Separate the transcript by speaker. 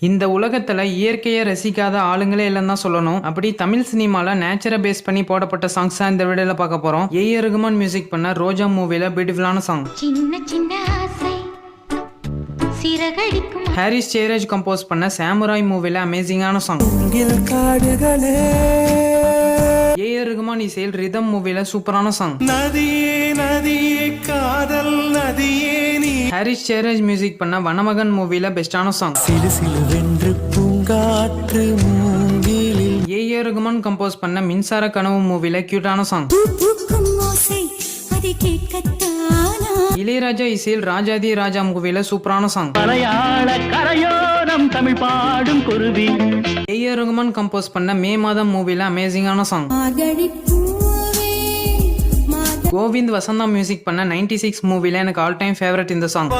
Speaker 1: இந்த உலகத்துல இயற்கையை ரசிக்காத ஆளுங்களே இல்லைன்னு தான் சொல்லணும். அப்படி தமிழ் சினிமால நேச்சரை பேஸ் பண்ணி போடப்பட்ட சாங்ஸ் தான் இந்த வீடியோல பார்க்க போறோம். ஏ.ஆர். ரகுமான் மியூசிக் பண்ண ரோஜா மூவில பியூட்டிஃபுல்லான சாங்.
Speaker 2: சின்ன சின்ன ஆசை சிறகடிக்கும்.
Speaker 1: ஹாரிஸ் ஜெயராஜ் கம்போஸ் பண்ண சாமுராய் மூவில அமேசிங்கான சாங். ஏ.ஆர். ரகுமான் இசையில் ரிதம் மூவில சூப்பரான சாங். ஹாரிஸ் ஜெயராஜ் மியூசிக் பண்ண வனமகன் மூவில பெஸ்டான சாங். ஏ.ஆர். ரகுமான் கம்போஸ் பண்ண மின்சார கனவு மூவில கியூட்டான சாங். இளையராஜா இசையில் ராஜாதி ராஜா மூவில சூப்பரான சாங்.
Speaker 3: தமிழ் பாடும் குருவி.
Speaker 1: ஏ.ஆர். ரகுமான் கம்போஸ் பண்ண மே மாதம் மூவில அமேசிங்கான சாங். கோவிந்த் வசந்தா மியூசிக் பண்ண 96 மூவில எனக்கு ஆல் டைம் ஃபேவரட் இந்த சாங்.